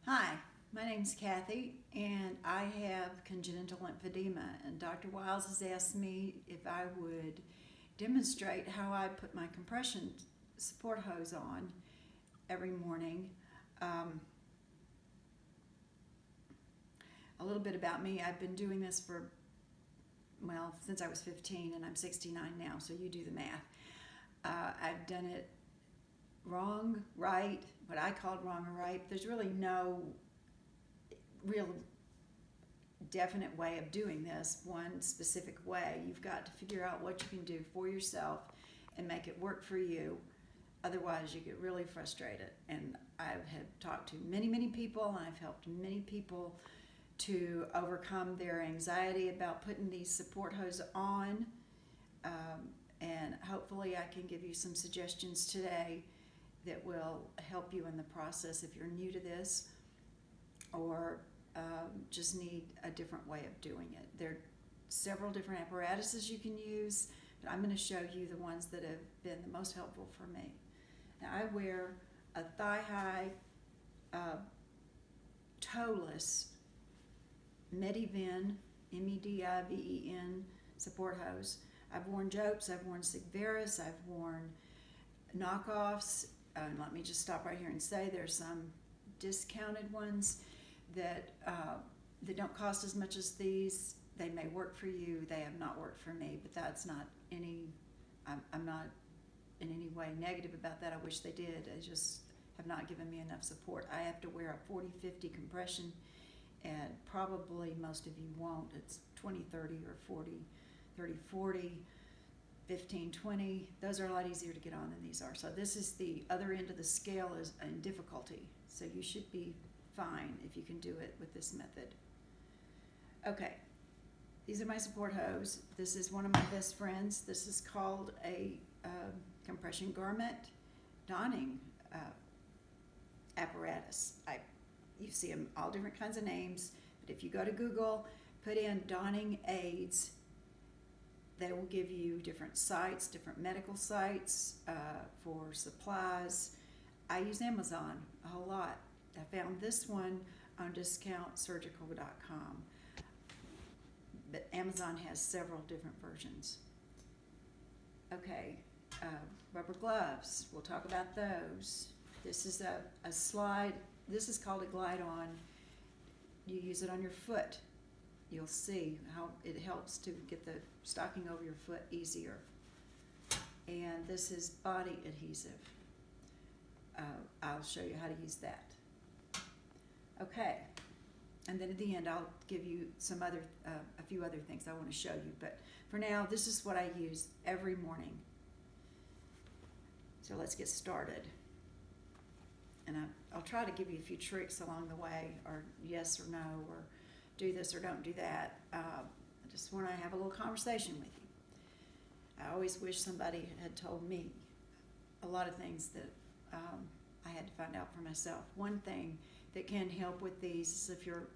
Hi, my name's Kathy, and I have congenital lymphedema. And Dr. Wiles has asked me if I would demonstrate how I put my compression support hose on every morning. Um, a little bit about me: I've been doing this since I was 15, and I'm 69 now, so you do the math. I've done it wrong, right, what I called wrong or right. There's really no real definite way of doing this, one specific way. You've got to figure out what you can do for yourself and make it work for you. Otherwise, you get really frustrated. And I've talked to many people, and I've helped many people to overcome their anxiety about putting these support hoses on. And hopefully, I can give you some suggestions today that will help you in the process if you're new to this or just need a different way of doing it. There are several different apparatuses you can use, but I'm going to show you the ones that have been the most helpful for me. Now, I wear a thigh-high toeless Mediven, Mediven support hose. I've worn Jopes, I've worn Sigvaris, I've worn knockoffs. Let me just stop right here and say there's some discounted ones that don't cost as much as these. They may work for you. They have not worked for me, but that's not I'm not in any way negative about that. I wish they did. They just have not given me enough support. I have to wear a 40-50 compression, and probably most of you won't. It's 20-30 or 40-30-40. 15-20, those are a lot easier to get on than these are. So this is the other end of the scale is in difficulty. So you should be fine if you can do it with this method. Okay, these are my support hose. This is one of my best friends. This is called a compression garment donning apparatus. You see them all different kinds of names, but if you go to Google, put in donning aids, they will give you different sites, different medical sites for supplies. I use Amazon a whole lot. I found this one on discountsurgical.com, but Amazon has several different versions. Okay, rubber gloves, we'll talk about those. This is a slide, this is called a glide-on. You use it on your foot. You'll see how it helps to get the stocking over your foot easier. And this is body adhesive. I'll show you how to use that. Okay, and then at the end I'll give you a few other things I want to show you. But for now, this is what I use every morning. So let's get started. And I'll try to give you a few tricks along the way, or yes or no, or do this or don't do that. I just want to have a little conversation with you. I always wish somebody had told me a lot of things that I had to find out for myself. One thing that can help with these is if you're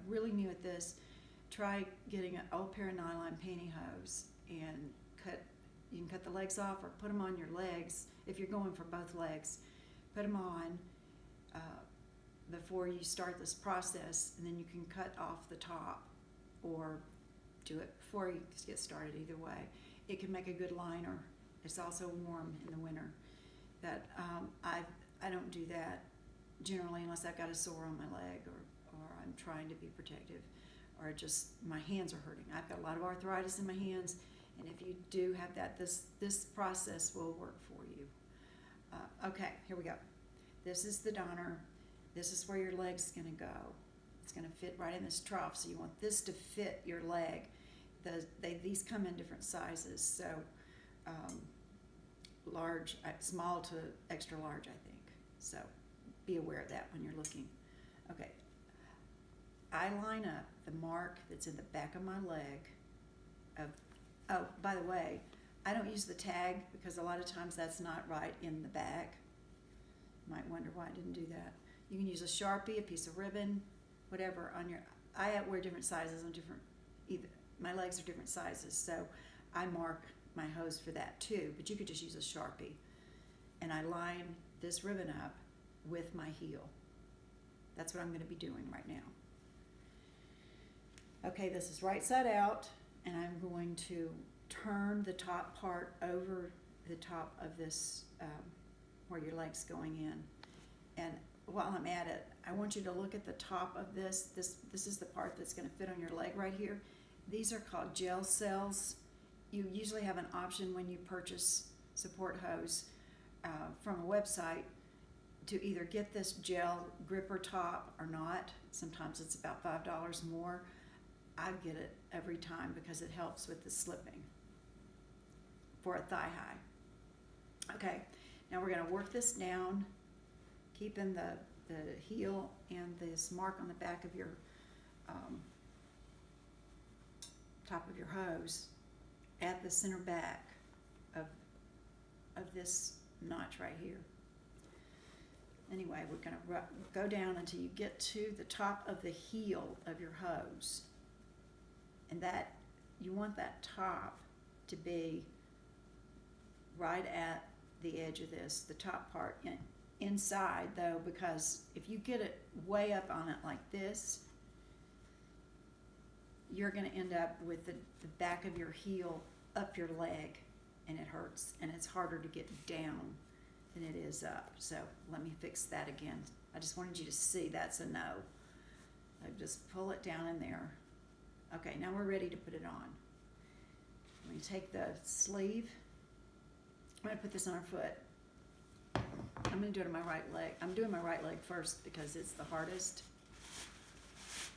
really new at this, try getting an old pair of nylon pantyhose and you can cut the legs off or put them on your legs. If you're going for both legs, put them on before you start this process, and then you can cut off the top or do it before you get started. Either way, it can make a good liner. It's also warm in the winter. But I don't do that generally unless I've got a sore on my leg or I'm trying to be protective or just my hands are hurting. I've got a lot of arthritis in my hands, and if you do have that, this process will work for you. Okay, here we go. This is the donner. This is where your leg's going to go. It's going to fit right in this trough, so you want this to fit your leg. These come in different sizes, so large, small to extra large, I think. So be aware of that when you're looking. Okay, I line up the mark that's in the back of my leg. Oh, by the way, I don't use the tag because a lot of times that's not right in the back. You might wonder why I didn't do that. You can use a Sharpie, a piece of ribbon, whatever on your. I wear different sizes on my legs are different sizes, so I mark my hose for that too. But you could just use a Sharpie, and I line this ribbon up with my heel. That's what I'm going to be doing right now. Okay, this is right side out, and I'm going to turn the top part over the top of this, where your leg's going in. And while I'm at it, I want you to look at the top of this. This is the part that's going to fit on your leg right here. These are called gel cells. You usually have an option when you purchase support hose from a website to either get this gel gripper top or not. Sometimes it's about $5 more. I get it every time because it helps with the slipping for a thigh high. Okay, now we're going to work this down, keeping the heel and this mark on the back of your top of your hose at the center back of this notch right here. Anyway, we're going to go down until you get to the top of the heel of your hose. And that, you want that top to be right at the edge of this, the top part. Inside though, because if you get it way up on it like this, you're going to end up with the back of your heel up your leg, and it hurts, and it's harder to get down than it is up. So let me fix that again. I just wanted you to see that's a no. I just pull it down in there. Okay, now we're ready to put it on. I'm going to take the sleeve. I'm going to put this on our foot. I'm going to do it on my right leg. I'm doing my right leg first because it's the hardest.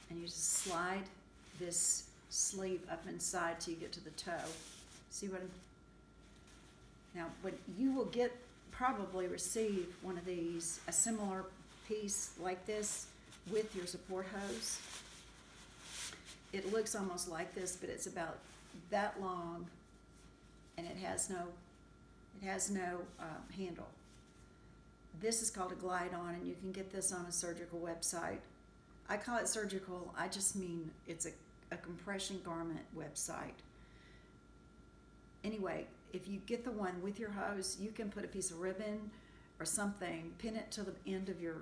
And you just slide this sleeve up inside till you get to the toe. See what now, when you will probably receive one of these, a similar piece like this with your support hose. It looks almost like this, but it's about that long, and it has no handle. This is called a glide-on, and you can get this on a surgical website. I call it surgical. I just mean it's a compression garment website. Anyway, if you get the one with your hose, you can put a piece of ribbon or something, pin it to the end of your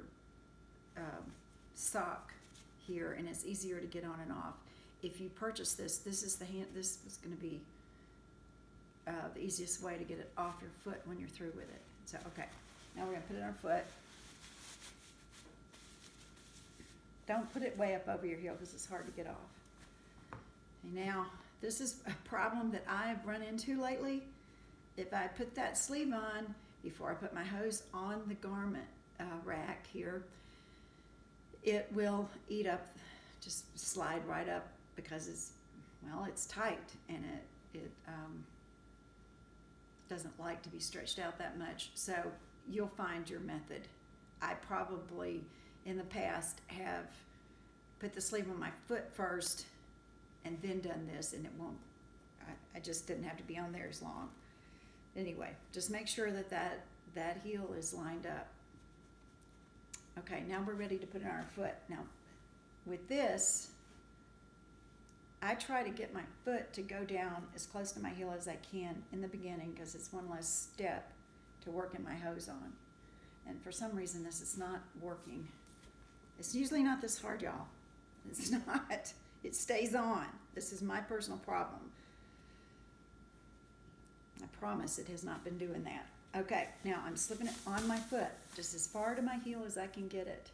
sock here, and it's easier to get on and off. If you purchase this is this is going to be the easiest way to get it off your foot when you're through with it. So, okay, now we're going to put it on our foot. Don't put it way up over your heel because it's hard to get off. And now, this is a problem that I've run into lately. If I put that sleeve on before I put my hose on the garment rack here, it will eat up, just slide right up because it's tight, and it doesn't like to be stretched out that much. So you'll find your method. I probably in the past have put the sleeve on my foot first and then done this, and it won't, I just didn't have to be on there as long. Anyway, just make sure that heel is lined up. Okay, now we're ready to put it on our foot. Now, with this, I try to get my foot to go down as close to my heel as I can in the beginning because it's one less step to working my hose on. And for some reason, this is not working. It's usually not this hard, y'all. It's not. It stays on. This is my personal problem. I promise it has not been doing that. Okay, now I'm slipping it on my foot, just as far to my heel as I can get it.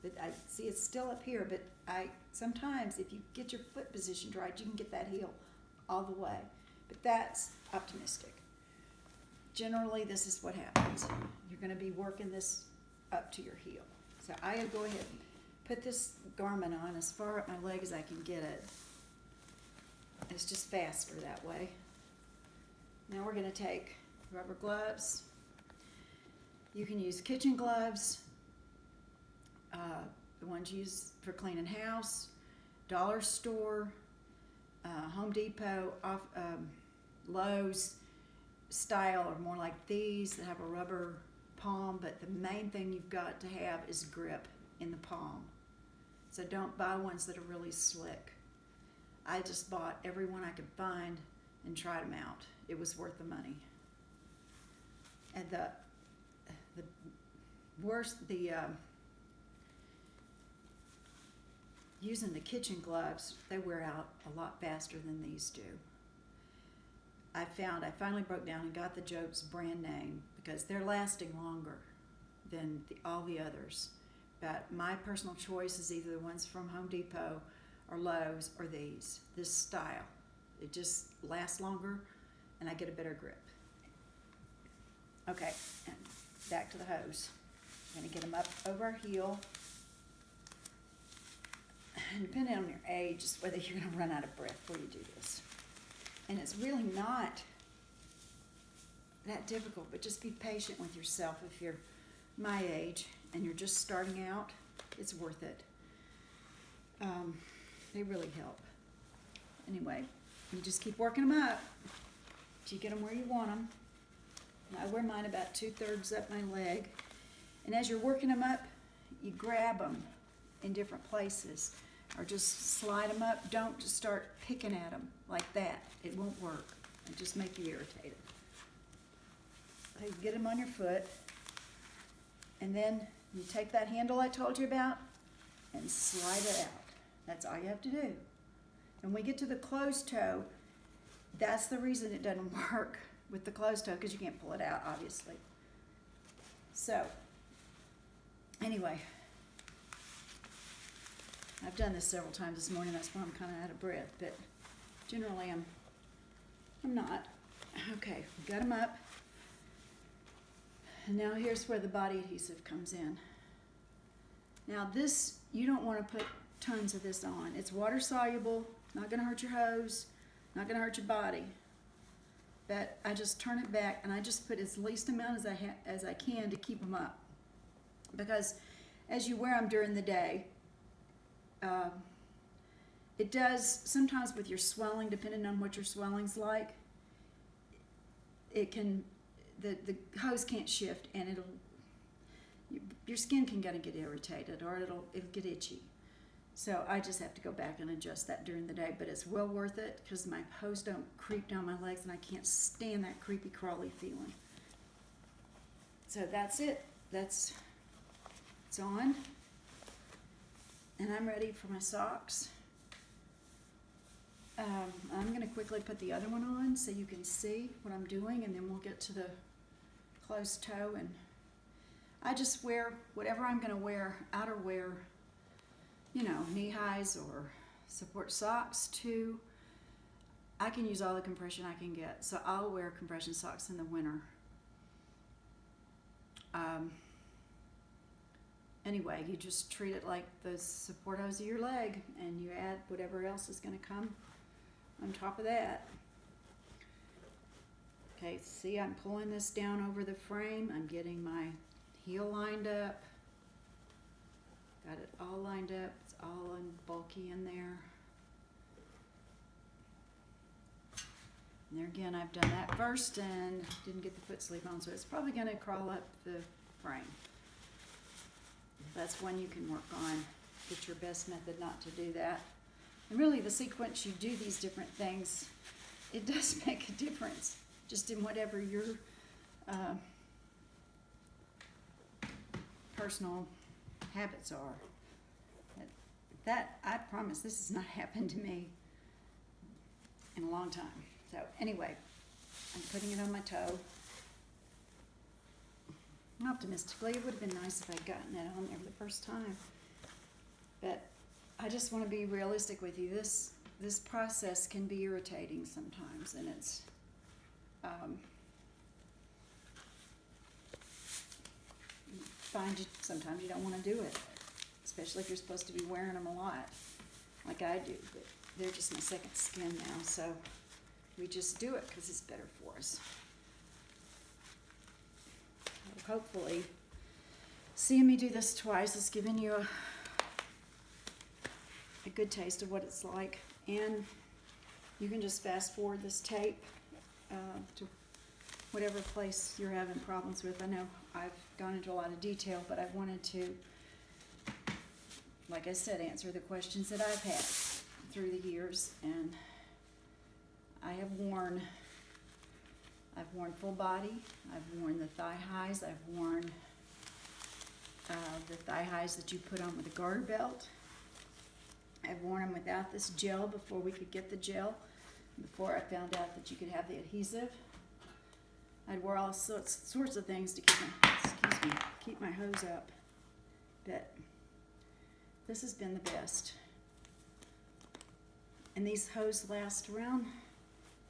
But I see it's still up here, but sometimes if you get your foot positioned right, you can get that heel all the way. But that's optimistic. Generally, this is what happens. You're going to be working this up to your heel. So I go ahead and put this garment on as far up my leg as I can get it. It's just faster that way. Now we're going to take rubber gloves. You can use kitchen gloves, the ones used for cleaning house, dollar store, Home Depot, Lowe's style, or more like these that have a rubber palm, but the main thing you've got to have is grip in the palm. So don't buy ones that are really slick. I just bought every one I could find and tried them out. It was worth the money. And the using the kitchen gloves, they wear out a lot faster than these do. I finally broke down and got the Job's brand name because they're lasting longer than all the others. But my personal choice is either the ones from Home Depot or Lowe's or this style. It just lasts longer and I get a better grip. Okay, and back to the hose. I'm going to get them up over our heel. And depending on your age, is whether you're going to run out of breath before you do this. And it's really not that difficult, but just be patient with yourself. If you're my age and you're just starting out, it's worth it. They really help. Anyway, you just keep working them up till you get them where you want them. I wear mine about 2/3 up my leg. And as you're working them up, you grab them in different places or just slide them up. Don't just start picking at them like that. It won't work. It'll just make you irritated. So you get them on your foot, and then you take that handle I told you about and slide it out. That's all you have to do. And when we get to the closed toe, that's the reason it doesn't work with the closed toe, because you can't pull it out, obviously. So, anyway, I've done this several times this morning. That's why I'm kind of out of breath, but generally I'm not. Okay, we got them up. And now here's where the body adhesive comes in. Now this, you don't want to put tons of this on. It's water soluble, not going to hurt your hose, not going to hurt your body. But I just turn it back and I just put as least amount as I can to keep them up. Because as you wear them during the day, it does, sometimes with your swelling, depending on what your swelling's like, it can, the hose can't shift and your skin can kind of get irritated or it'll get itchy. So I just have to go back and adjust that during the day, but it's well worth it because my hose don't creep down my legs and I can't stand that creepy crawly feeling. So that's it. It's on. And I'm ready for my socks. I'm going to quickly put the other one on so you can see what I'm doing, and then we'll get to the closed toe. And I just wear whatever I'm going to wear, outerwear, knee highs or support socks too. I can use all the compression I can get, so I'll wear compression socks in the winter. Anyway, you just treat it like the support hose of your leg, and you add whatever else is going to come on top of that. Okay, see, I'm pulling this down over the frame. I'm getting my heel lined up. Got it all lined up. It's all bulky in there. And there again, I've done that first and didn't get the foot sleeve on, so it's probably going to crawl up the frame. That's one you can work on. Get your best method not to do that. And really, the sequence you do these different things, it does make a difference, just in whatever your personal habits are. That, I promise, this has not happened to me in a long time. So anyway, I'm putting it on my toe. Optimistically, it would have been nice if I'd gotten it on there the first time. But I just want to be realistic with you. This process can be irritating sometimes, and it's sometimes you don't want to do it, especially if you're supposed to be wearing them a lot, like I do. But they're just my second skin now, so we just do it because it's better for us. Hopefully, seeing me do this twice is giving you a good taste of what it's like. And you can just fast forward this tape to whatever place you're having problems with. I know I've gone into a lot of detail, but I wanted to, like I said, answer the questions that I've had through the years. And I have worn full body, I've worn the thigh highs, I've worn the thigh highs that you put on with a garter belt. I've worn them without this gel before we could get the gel, before I found out that you could have the adhesive. I'd wear all sorts of things to keep my hose up, but this has been the best. And these hoses last around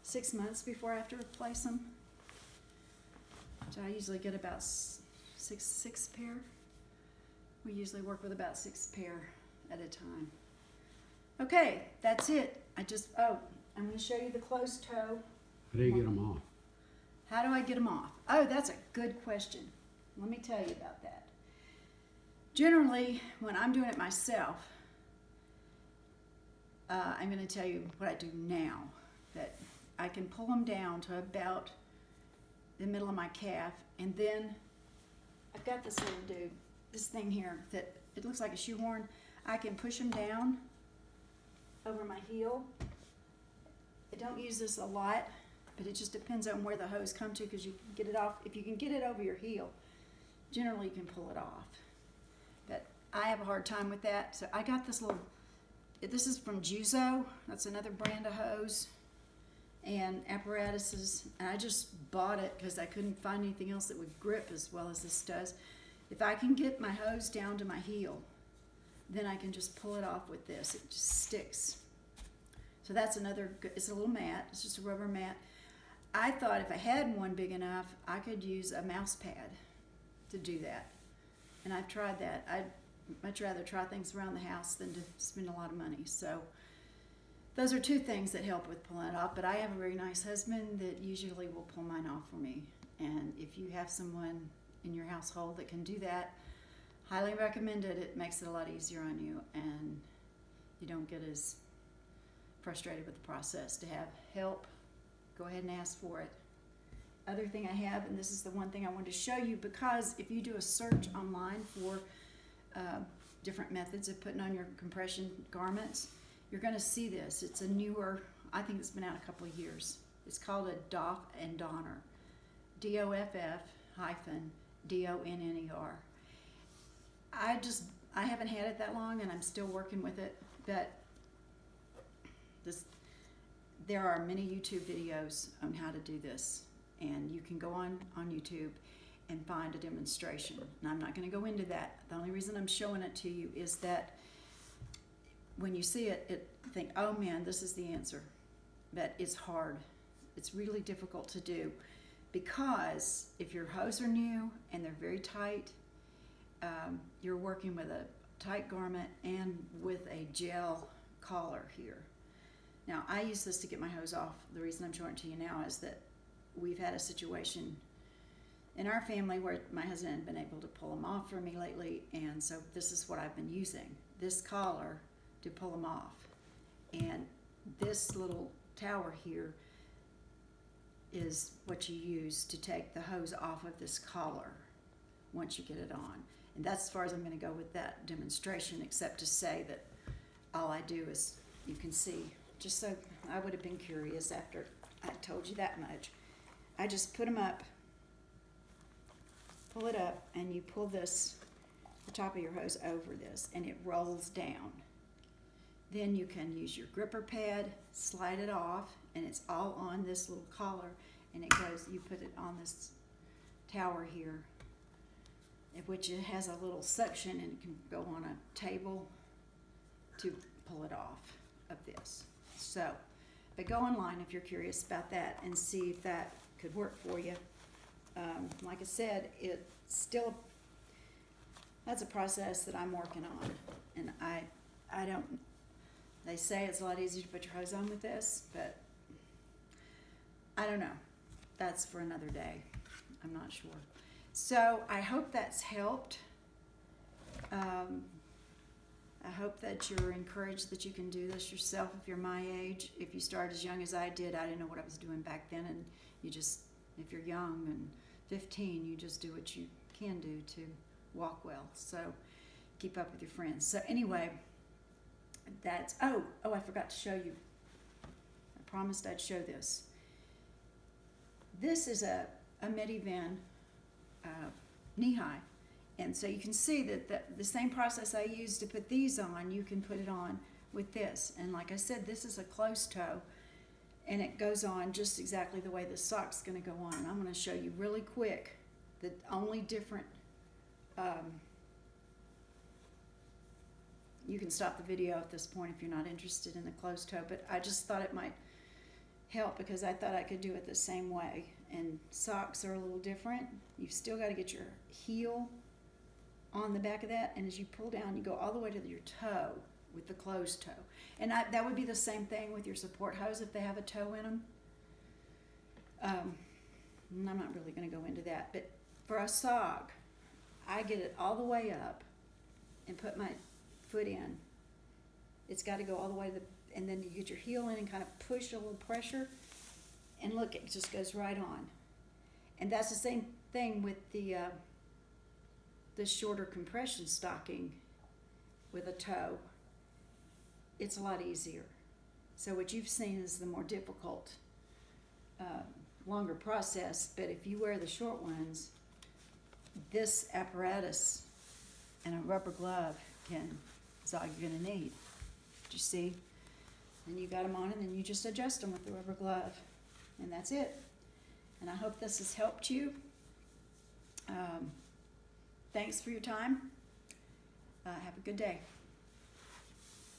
6 months before I have to replace them. So I usually get about six pair. We usually work with about 6 pair at a time. Okay, that's it. I'm going to show you the closed toe. How do you get them off? How do I get them off? Oh, that's a good question. Let me tell you about that. Generally, when I'm doing it myself, I'm going to tell you what I do now. That I can pull them down to about the middle of my calf, and then I've got this little dude, this thing here that it looks like a shoehorn. I can push them down over my heel. I don't use this a lot, but it just depends on where the hose comes to, because you can get it off. If you can get it over your heel, generally you can pull it off. But I have a hard time with that, so I got this little, this is from Juzo. That's another brand of hose and apparatuses, and I just bought it because I couldn't find anything else that would grip as well as this does. If I can get my hose down to my heel, then I can just pull it off with this. It just sticks. So that's another good, it's a little mat. It's just a rubber mat. I thought if I had one big enough, I could use a mouse pad to do that. And I've tried that. I'd much rather try things around the house than to spend a lot of money. So those are two things that help with pulling it off. But I have a very nice husband that usually will pull mine off for me. And if you have someone in your household that can do that, highly recommend it. It makes it a lot easier on you, and you don't get as frustrated with the process. To have help, go ahead and ask for it. Other thing I have, and this is the one thing I wanted to show you, because if you do a search online for different methods of putting on your compression garments, you're going to see this. It's a newer, I think it's been out a couple of years. It's called a Doff and Donner. DOFF-DONNER. I haven't had it that long, and I'm still working with it, but there are many YouTube videos on how to do this, and you can go on YouTube and find a demonstration. And I'm not going to go into that. The only reason I'm showing it to you is that when you see it, think, oh man, this is the answer. But it's hard. It's really difficult to do, because if your hose are new and they're very tight, you're working with a tight garment and with a gel collar here. Now, I use this to get my hose off. The reason I'm showing it to you now is that we've had a situation in our family where my husband hadn't been able to pull them off for me lately, and so this is what I've been using, this collar to pull them off. And this little tower here is what you use to take the hose off of this collar once you get it on. And that's as far as I'm going to go with that demonstration, except to say that all I do is, you can see, just so I would have been curious after I told you that much. I just put them up, pull it up, and you pull this, the top of your hose over this, and it rolls down. Then you can use your gripper pad, slide it off, and it's all on this little collar, and it goes, you put it on this tower here, which it has a little suction, and it can go on a table to pull it off of this. So, but go online if you're curious about that and see if that could work for you. Like I said, it's still, that's a process that I'm working on, and I don't, they say it's a lot easier to put your hose on with this, but I don't know. That's for another day. I'm not sure. So I hope that's helped. I hope that you're encouraged that you can do this yourself if you're my age. If you start as young as I did, I didn't know what I was doing back then, and you just, if you're young and 15, you just do what you can do to walk well. So keep up with your friends. So anyway, that's, oh, I forgot to show you. I promised I'd show this. This is a Medivan knee-high. And so you can see that the same process I used to put these on, you can put it on with this. And like I said, this is a closed toe, and it goes on just exactly the way the sock's going to go on. And I'm going to show you really quick the only different, you can stop the video at this point if you're not interested in the closed toe, but I just thought it might help because I thought I could do it the same way. And socks are a little different. You've still got to get your heel on the back of that, and as you pull down, you go all the way to your toe with the closed toe. And that would be the same thing with your support hose if they have a toe in them. And I'm not really going to go into that, but for a sock, I get it all the way up and put my foot in. It's got to go all the way to and then you get your heel in and kind of push a little pressure, and look, it just goes right on. And that's the same thing with the shorter compression stocking with a toe. It's a lot easier. So what you've seen is the more difficult, longer process, but if you wear the short ones, this apparatus and a rubber glove is all you're going to need. Do you see? And you got them on, and then you just adjust them with the rubber glove, and that's it. And I hope this has helped you. Thanks for your time. Have a good day.